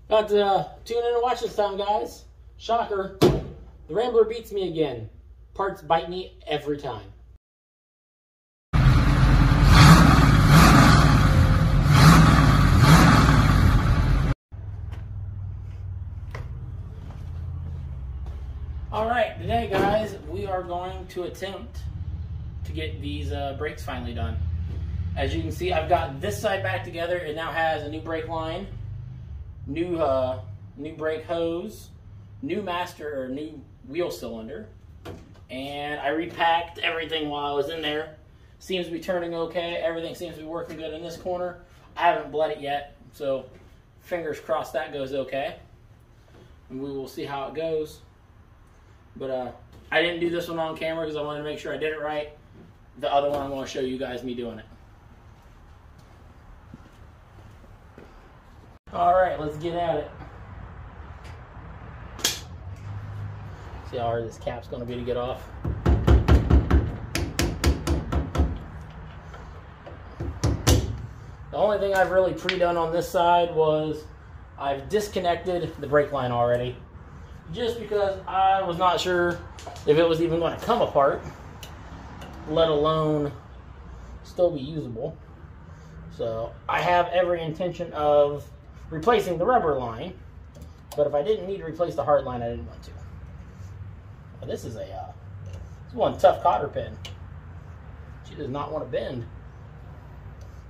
Got to tune in and watch this time, guys. Shocker. The Rambler beats me again. Parts bite me every time. Alright, today guys, we are going to attempt to get these brakes finally done. As you can see, I've got this side back together. It now has a new brake line, new brake hose, new wheel cylinder, and I repacked everything while I was in there. Seems to be turning okay. Everything seems to be working good in this corner. I haven't bled it yet, so fingers crossed that goes okay. And we will see how it goes. But I didn't do this one on camera because I wanted to make sure I did it right. The other one I'm going to show you guys me doing it. Alright, let's get at it. See how hard this cap's going to be to get off. The only thing I've really pre-done on this side was I've disconnected the brake line already. Just because I was not sure if it was even going to come apart, let alone still be usable. So I have every intention of replacing the rubber line, but if I didn't need to replace the hard line, I didn't want to. Well, this is one tough cotter pin. She does not want to bend.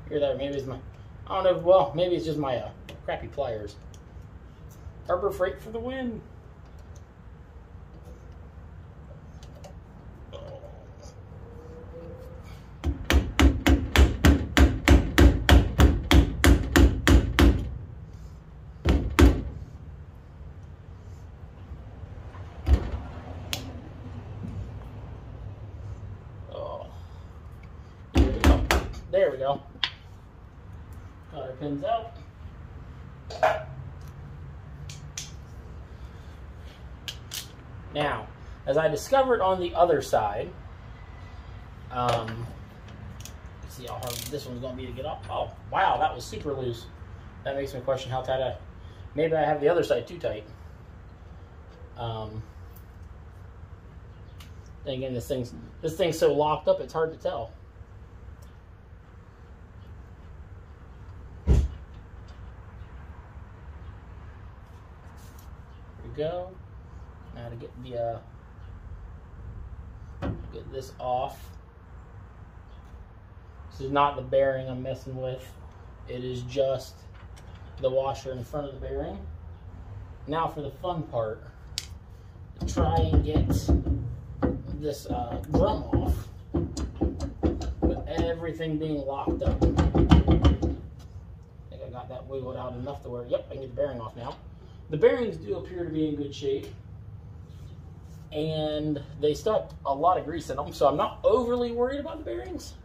Hear that? Maybe it's my, I don't know. Well, maybe it's just my crappy pliers. Harbor Freight for the win. There we go. Cotter pins out. Now, as I discovered on the other side, let's see how hard this one's going to be to get off. Oh, wow, that was super loose. That makes me question how tight maybe I have the other side too tight. Then again, this thing's so locked up, it's hard to tell. Go now to get the get this off. This is not the bearing I'm messing with. It is just the washer in front of the bearing. Now for the fun part, to try and get this drum off with everything being locked up. I think I got that wiggled out enough to where, yep, I can get the bearing off now. The bearings do appear to be in good shape, and they still have a lot of grease in them, so I'm not overly worried about the bearings.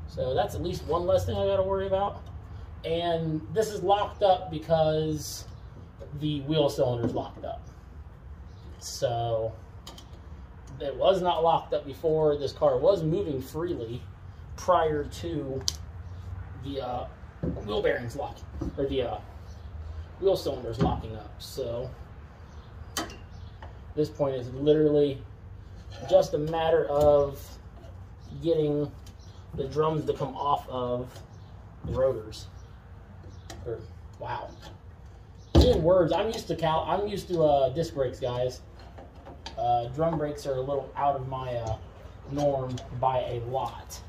So that's at least one less thing I got to worry about. And this is locked up because the wheel cylinder is locked up. So it was not locked up before. This car was moving freely prior to the wheel bearings locking, or the wheel cylinders locking up. So this point is literally just a matter of getting the drums to come off of the rotors. Wow. In words, I'm used to disc brakes, guys. Drum brakes are a little out of my norm by a lot.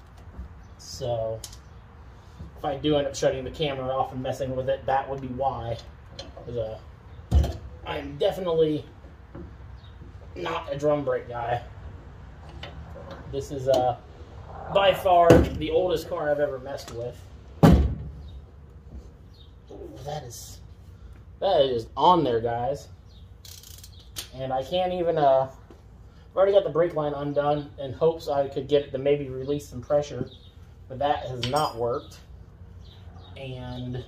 So if I do end up shutting the camera off and messing with it, that would be why. Because I'm definitely not a drum brake guy. This is by far the oldest car I've ever messed with. Ooh, that is on there, guys. And I can't even, I've already got the brake line undone in hopes I could get it to maybe release some pressure, but that has not worked. And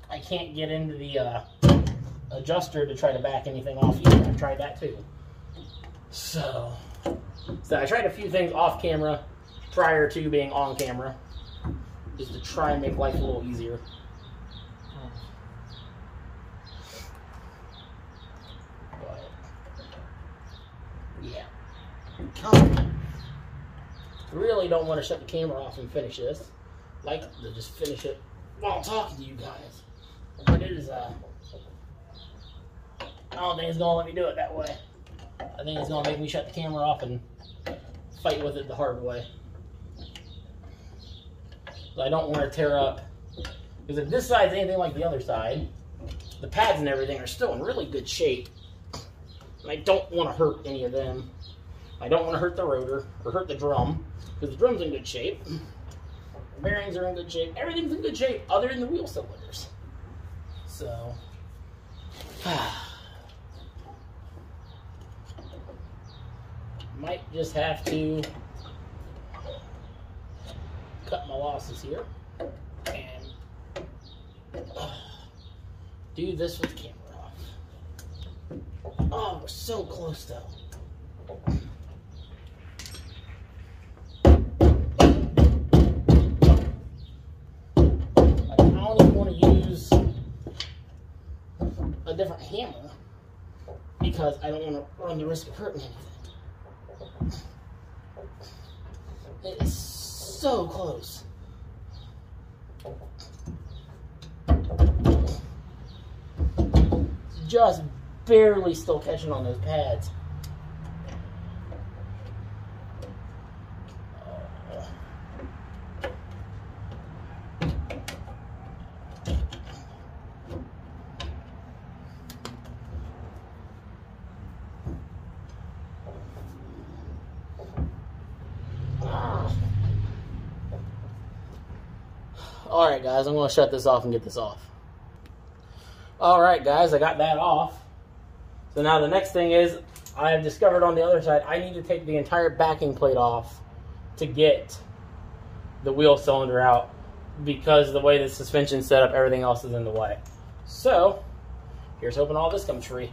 I can't get into the adjuster to try to back anything off either. I've tried that too. So So I tried a few things off camera prior to being on camera, just to try and make life a little easier. But, yeah. Really don't want to shut the camera off and finish this. Like to just finish it while I'm talking to you guys. But it is, I don't think it's going to let me do it that way. I think it's going to make me shut the camera off and fight with it the hard way. So I don't want to tear up. Because if this side's anything like the other side, the pads and everything are still in really good shape. And I don't want to hurt any of them. I don't want to hurt the rotor or hurt the drum. Because the drum's in good shape. The bearings are in good shape. Everything's in good shape other than the wheel cylinders. So... might just have to cut my losses here and do this with the camera off. Oh, we're so close though. I don't even want to use a different hammer because I don't want to run the risk of hurting anything. It is so close. It's just barely still catching on those pads. Alright guys, I'm going to shut this off and get this off. Alright guys, I got that off. So now the next thing is, I have discovered on the other side, I need to take the entire backing plate off to get the wheel cylinder out. Because the way the suspension's set up, everything else is in the way. So, here's hoping all this comes free.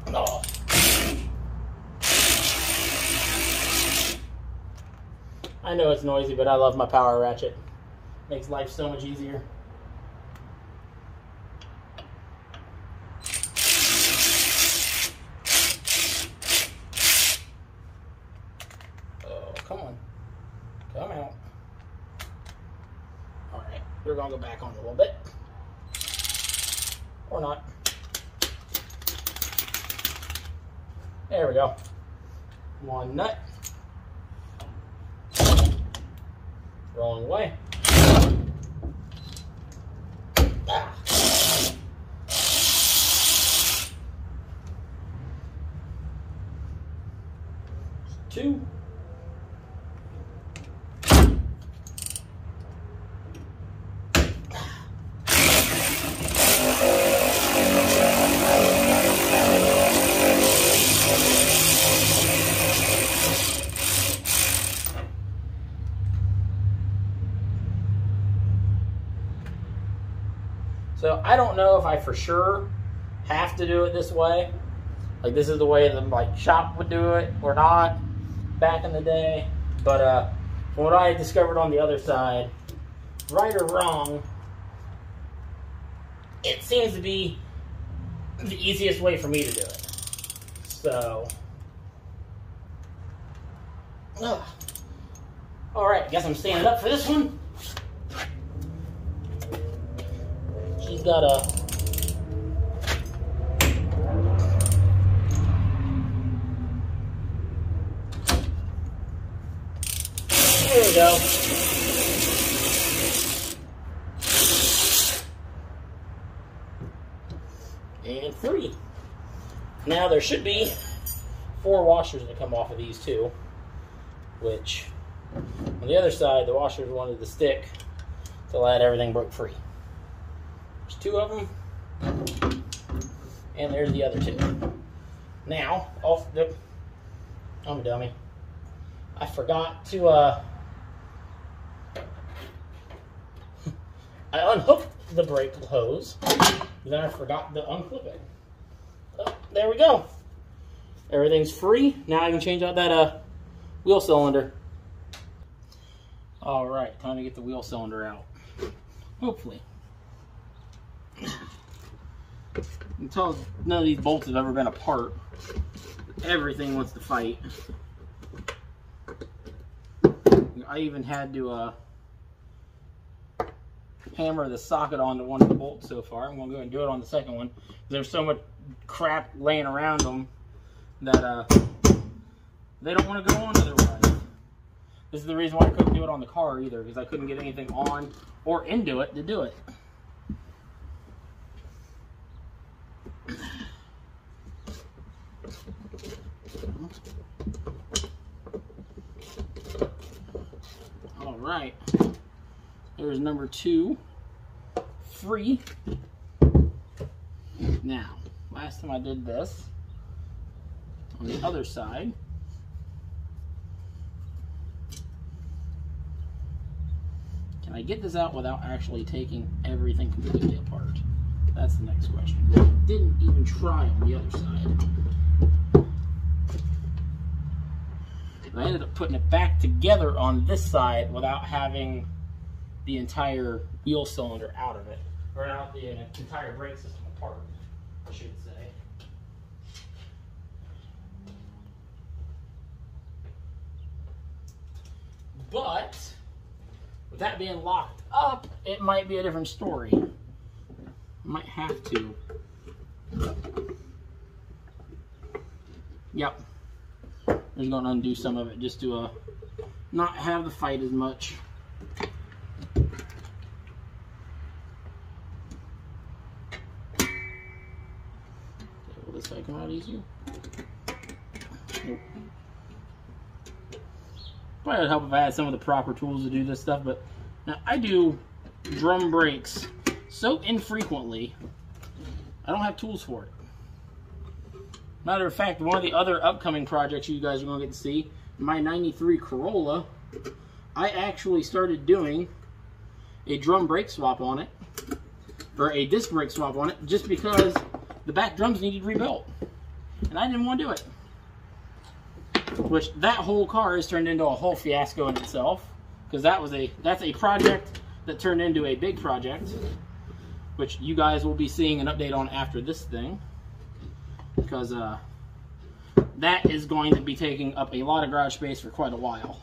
Oh. I know it's noisy, but I love my power ratchet. Makes life so much easier. Oh, come on. Come out. Alright, we're going to go back on a little bit. Or not. There we go. One nut. Wrong way. Ah. Two. So I don't know if I for sure have to do it this way. Like this is the way the shop would do it or not back in the day. But from what I discovered on the other side, right or wrong, it seems to be the easiest way for me to do it. So, all right, guess I'm standing up for this one. She's got a there we go. And 3. Now there should be 4 washers that come off of these too, which on the other side the washers wanted to stick to let everything broke free. There's 2 of them, and there's the other 2. Now, I'm a dummy. I forgot to, I unhooked the brake hose, then I forgot to unclip it. Oh, there we go. Everything's free. Now I can change out that wheel cylinder. All right, time to get the wheel cylinder out. Hopefully. Until none of these bolts have ever been apart, everything wants to fight. I even had to hammer the socket onto one of the bolts so far. I'm going to go ahead and do it on the second one. There's so much crap laying around them that they don't want to go on otherwise. This is the reason why I couldn't do it on the car either, because I couldn't get anything on or into it to do it. All right, there's number 2, free. Now, last time I did this, on the other side, can I get this out without actually taking everything completely apart? That's the next question. I didn't even try on the other side. I ended up putting it back together on this side without having the entire wheel cylinder out of it, or out the entire brake system apart, I should say. But with that being locked up, it might be a different story. Might have to. Yep. Just going to undo some of it just to not have the fight as much. Okay, will this side come out easier? Nope. Probably would help if I had some of the proper tools to do this stuff, but now I do drum brakes so infrequently, I don't have tools for it. Matter of fact, one of the other upcoming projects you guys are going to get to see, my 93 Corolla, I actually started doing a drum brake swap on it, or a disc brake swap on it, just because the back drums needed rebuilt. And I didn't want to do it. Which, that whole car has turned into a whole fiasco in itself, because that's a project that turned into a big project, which you guys will be seeing an update on after this thing. Because that is going to be taking up a lot of garage space for quite a while.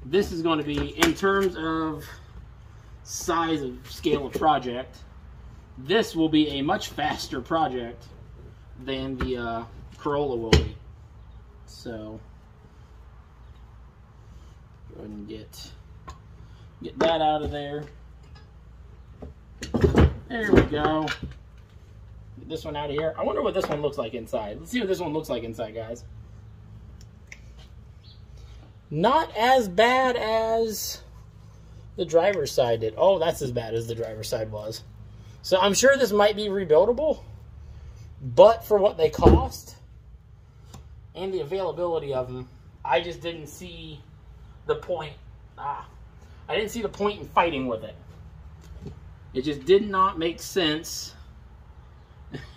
This is going to be, in terms of size of scale of project, this will be a much faster project than the Corolla will be. So, go ahead and get that out of there. There we go. This one out of here. I wonder what this one looks like inside. Let's see what this one looks like inside, guys. Not as bad as the driver's side did. Oh, that's as bad as the driver's side was. So I'm sure this might be rebuildable, but for what they cost and the availability of them, I just didn't see the point. I didn't see the point in fighting with it. It just did not make sense.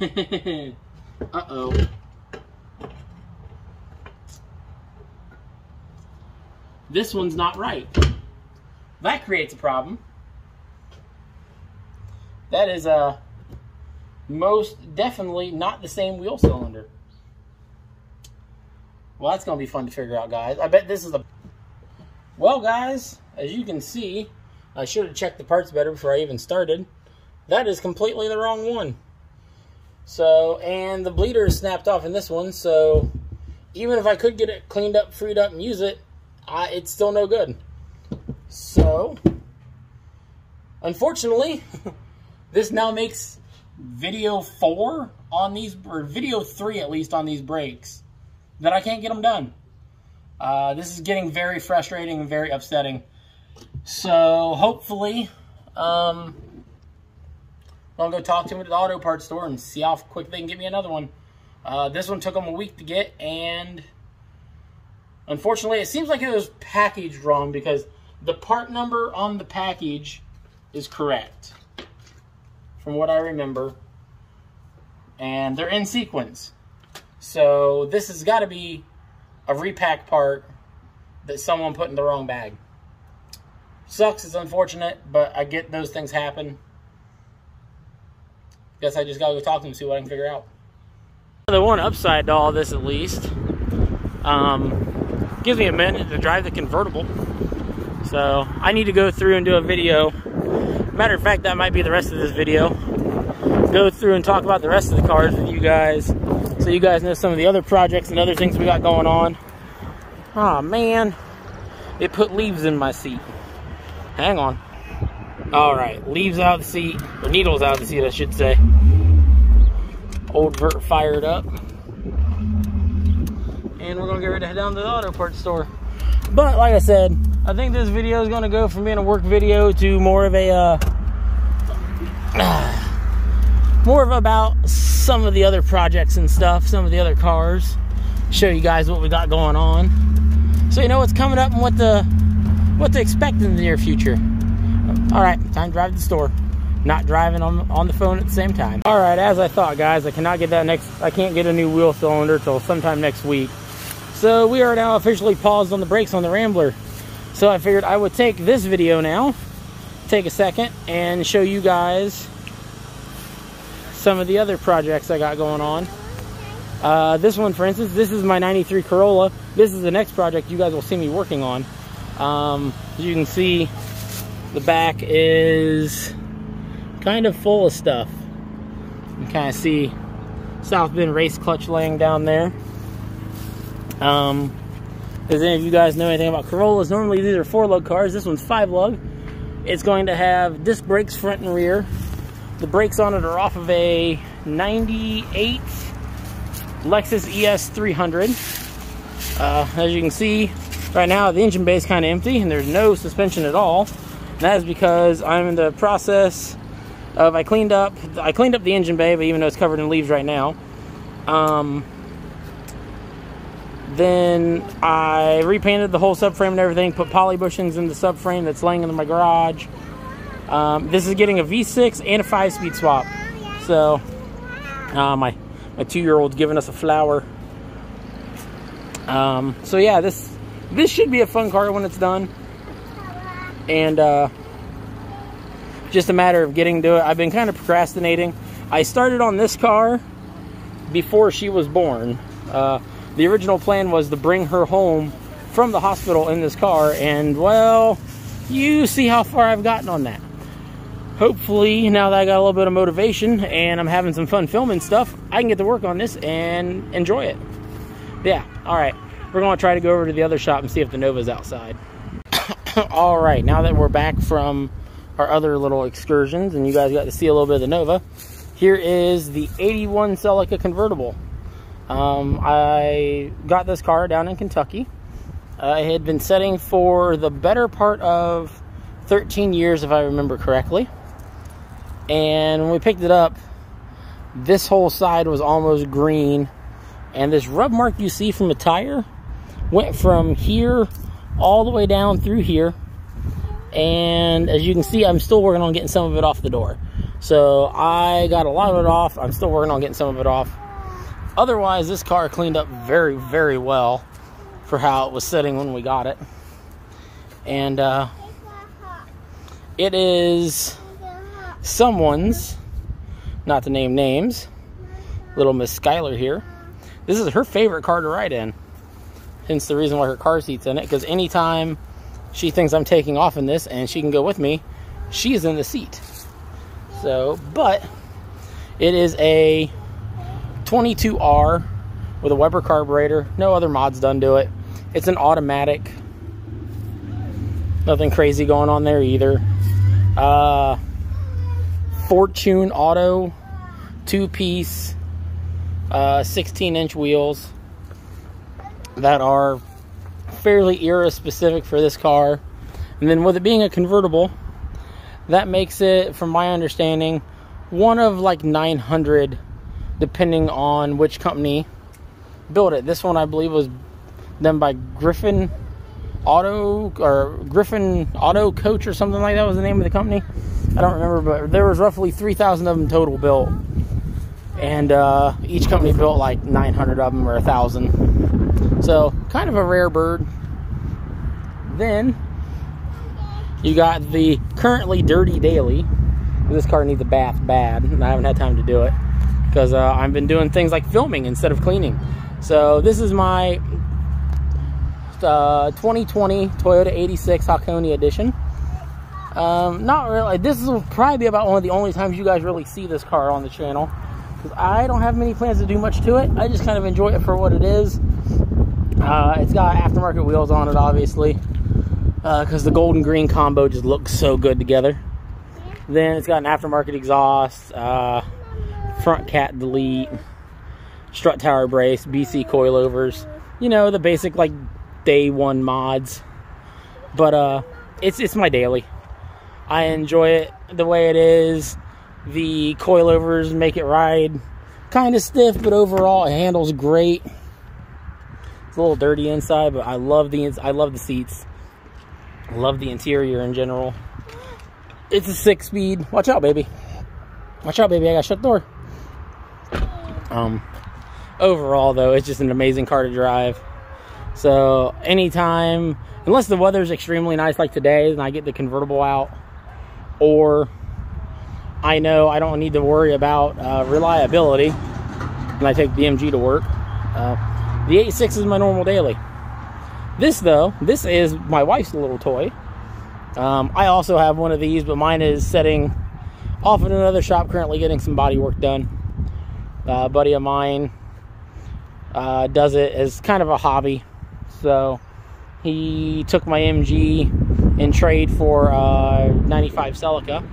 Uh-oh. This one's not right. That creates a problem. That is most definitely not the same wheel cylinder. Well, that's going to be fun to figure out, guys. I bet this is a... Well, guys, as you can see, I should have checked the parts better before I even started. That is completely the wrong one. So, and the bleeder is snapped off in this one, so even if I could get it cleaned up, freed up, and use it, it's still no good. So, unfortunately, this now makes video 4 on these, or video 3 at least on these brakes, that I can't get them done. This is getting very frustrating and very upsetting. So, hopefully, I'll go talk to him at the auto parts store and see how quick they can get me another one. This one took them a week to get, and unfortunately, it seems like it was packaged wrong because the part number on the package is correct, from what I remember, and they're in sequence. So this has got to be a repack part that someone put in the wrong bag. Sucks, it's unfortunate, but I get those things happen. Guess I just gotta go talk to them and see what I can figure out. The one upside to all this, at least, gives me a minute to drive the convertible. So I need to go through and do a video. Matter of fact, that might be the rest of this video. Go through and talk about the rest of the cars with you guys, so you guys know some of the other projects and other things we got going on. Oh man, it put leaves in my seat. Hang on. All right, leaves out of the seat, or needles out of the seat, I should say. Old vert fired up. And we're gonna get ready to head down to the auto parts store. But like I said, I think this video is gonna go from being a work video to more of a, about some of the other projects and stuff, some of the other cars. Show you guys what we got going on, so you know what's coming up and what to expect in the near future. All right, time to drive to the store. Not driving on the phone at the same time. All right, as I thought, guys, I can't get a new wheel cylinder till sometime next week. So we are now officially paused on the brakes on the Rambler. So I figured I would take this video now, take a second, and show you guys some of the other projects I got going on. This one, for instance, this is my 93 Corolla. This is the next project you guys will see me working on. As you can see, the back is kind of full of stuff. You can kind of see South Bend race clutch laying down there. Does any of you guys know anything about Corollas? Normally these are 4-lug cars. This one's 5-lug. It's going to have disc brakes front and rear. The brakes on it are off of a 98 Lexus ES 300. As you can see, right now the engine bay is kind of empty and there's no suspension at all. And that is because I'm in the process of, I cleaned up the engine bay, but even though it's covered in leaves right now. Then I repainted the whole subframe and everything, put poly bushings in the subframe that's laying in my garage. This is getting a V6 and a 5-speed swap. So my 2-year-old's giving us a flower. So yeah, this should be a fun car when it's done. And just a matter of getting to it. I've been kind of procrastinating. I started on this car before she was born. The original plan was to bring her home from the hospital in this car, and well, you see how far I've gotten on that. Hopefully, now that I got a little bit of motivation and I'm having some fun filming stuff, I can get to work on this and enjoy it. Yeah, all right. We're going to try to go over to the other shop and see if the Nova's outside. All right, now that we're back from our other little excursions and you guys got to see a little bit of the Nova, here is the 81 Celica convertible. I got this car down in Kentucky. I had been setting for the better part of 13 years, if I remember correctly. And when we picked it up, this whole side was almost green. And this rub mark you see from the tire went from here all the way down through here. And as you can see, I'm still working on getting some of it off the door. So I got a lot of it off. I'm still working on getting some of it off. Otherwise, this car cleaned up very, very well for how it was sitting when we got it. And it is someone's, not to name names, little Miss Skylar here. This is her favorite car to ride in. Hence the reason why her car seat's in it, because anytime she thinks I'm taking off in this and she can go with me, she's in the seat. So, but it is a 22R with a Weber carburetor. No other mods done to it. It's an automatic. Nothing crazy going on there either. Fortune Auto 2-piece 16-inch wheels that are fairly era specific for this car. And then with it being a convertible, that makes it, from my understanding, one of like 900, depending on which company built it. This one, I believe, was done by Griffin Auto Coach or something like that was the name of the company. I don't remember, but there was roughly 3,000 of them total built. And each company built like 900 of them or 1,000. So kind of a rare bird. Then you got the currently dirty daily. This car needs a bath bad, and I haven't had time to do it because I've been doing things like filming instead of cleaning. So this is my 2020 Toyota 86 Hakone edition. Not really. This will probably be about one of the only times you guys really see this car on the channel, because I don't have many plans to do much to it. I just kind of enjoy it for what it is. It's got aftermarket wheels on it, obviously, because the gold and green combo just looks so good together. Then it's got an aftermarket exhaust, front cat delete, strut tower brace, BC coilovers. You know, the basic like day one mods. But it's my daily. I enjoy it the way it is. The coilovers make it ride kind of stiff, but overall it handles great. It's a little dirty inside, but I love the seats. I love the interior in general. It's a 6-speed. Watch out, baby. Watch out, baby. I gotta shut the door. Overall, though, it's just an amazing car to drive. So anytime, unless the weather's extremely nice like today, and I get the convertible out, or I know I don't need to worry about reliability when I take the MG to work, the 86 is my normal daily. This, though, this is my wife's little toy. I also have one of these, but mine is setting off in another shop, currently getting some body work done. A buddy of mine does it as kind of a hobby. So he took my MG in trade for 95 Celica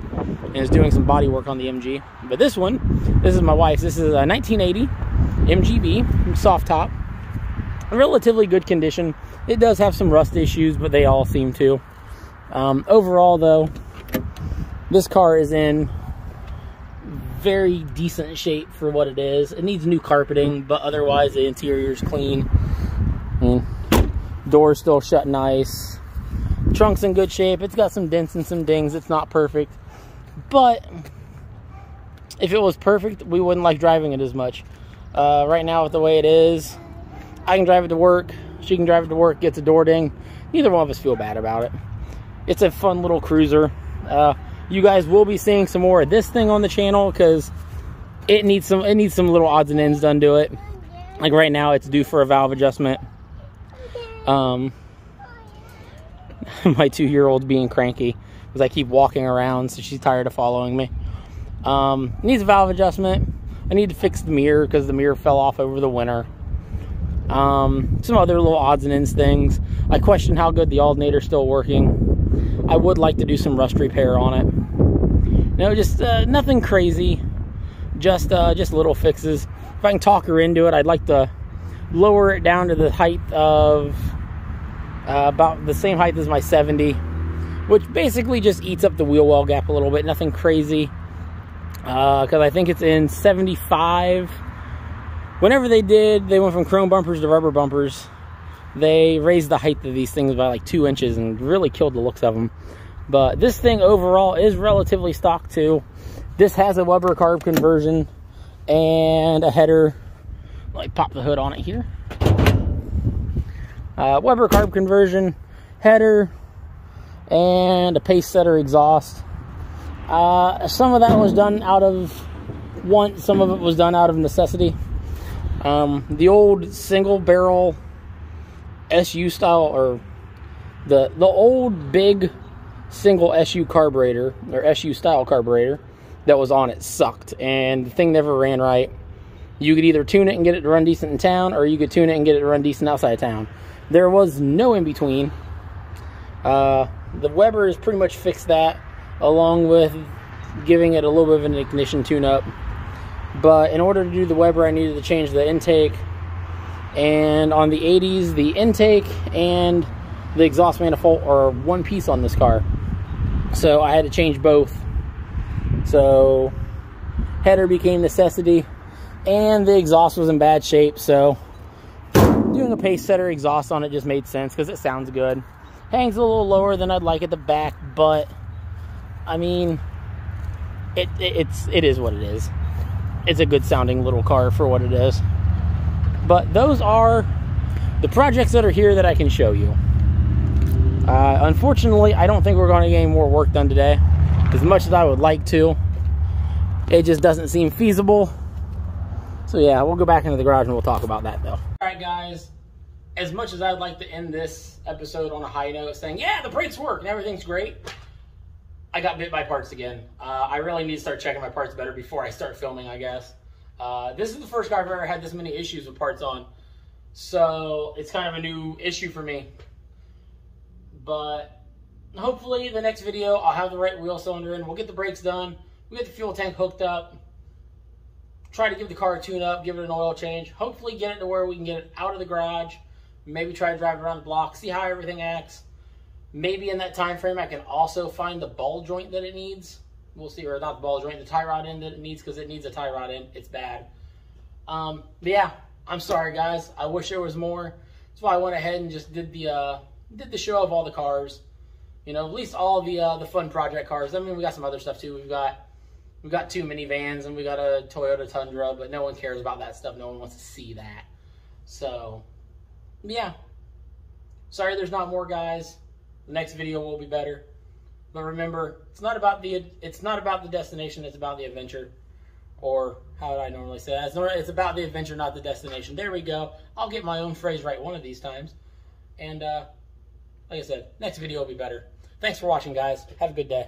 and is doing some body work on the MG. But this one, this is my wife's. This is a 1980 Mgb Soft top. Relatively good condition. It does have some rust issues, but they all seem to. Overall, though, this car is in very decent shape for what it is. It needs new carpeting, but otherwise the interior is clean. Doors still shut nice. Trunk's in good shape. It's got some dents and some dings. It's not perfect, but if it was perfect, we wouldn't like driving it as much. Right now, with the way it is, I can drive it to work. She can drive it to work, gets a door ding. Neither one of us feel bad about it. It's a fun little cruiser. You guys will be seeing some more of this thing on the channel because it needs some little odds and ends done to it. Like right now, it's due for a valve adjustment. My 2-year-old's being cranky because I keep walking around, so she's tired of following me. Needs a valve adjustment. I need to fix the mirror because the mirror fell off over the winter. Some other little odds and ends things. I question how good the alternator's still working. I would like to do some rust repair on it. No, just nothing crazy. Just little fixes. If I can talk her into it, I'd like to lower it down to the height of about the same height as my 70, which basically just eats up the wheel well gap a little bit. Nothing crazy. Because I think it's in 75. Whenever they went from chrome bumpers to rubber bumpers. They raised the height of these things by like 2 inches and really killed the looks of them. But this thing overall is relatively stock too. This has a Weber carb conversion and a header. Let me pop the hood on it here. Weber carb conversion, header, and a pace setter exhaust. Some of that was done out of want, some of it was done out of necessity. The old single barrel SU style, or the old big single SU carburetor, or SU style carburetor that was on it sucked, and the thing never ran right. You could either tune it and get it to run decent in town, or you could tune it and get it to run decent outside of town. There was no in between. The Weber has pretty much fixed that, along with giving it a little bit of an ignition tune-up. But in order to do the Weber, I needed to change the intake. And on the 80s, the intake and the exhaust manifold are one piece on this car. So I had to change both. So header became necessity, and the exhaust was in bad shape. So doing a pace setter exhaust on it just made sense because it sounds good. Hangs a little lower than I'd like at the back, but I mean, it is what it is. it's a good sounding little car for what it is. But those are the projects that are here that I can show you. Unfortunately, I don't think we're going to get any more work done today. As much as I would like to, it just doesn't seem feasible. So yeah, we'll go back into the garage and we'll talk about that though. Alright guys, as much as I'd like to end this episode on a high note saying, yeah, the brakes work and everything's great, I got bit by parts again. I really need to start checking my parts better before I start filming, I guess. This is the first car I've ever had this many issues with parts on. So it's kind of a new issue for me. But hopefully the next video I'll have the right wheel cylinder in. We'll get the brakes done. We'll get the fuel tank hooked up. Try to give the car a tune up, give it an oil change. Hopefully get it to where we can get it out of the garage. Maybe try to drive it around the block, see how everything acts. Maybe in that time frame I can also find the ball joint that it needs. We'll see, or not the ball joint, the tie rod end that it needs, because it needs a tie rod end. It's bad. But yeah, I'm sorry guys. I wish there was more. That's why I went ahead and just did the show of all the cars. You know, at least all the fun project cars. I mean, we got some other stuff too. We've got 2 minivans and we got a Toyota Tundra, but no one cares about that stuff. No one wants to see that. So, yeah. Sorry there's not more, guys. The next video will be better. But remember, it's not about the destination, it's about the adventure. Or how would I normally say that? It's about the adventure, not the destination. There we go. I'll get my own phrase right one of these times. And like I said, next video will be better. Thanks for watching, guys. Have a good day.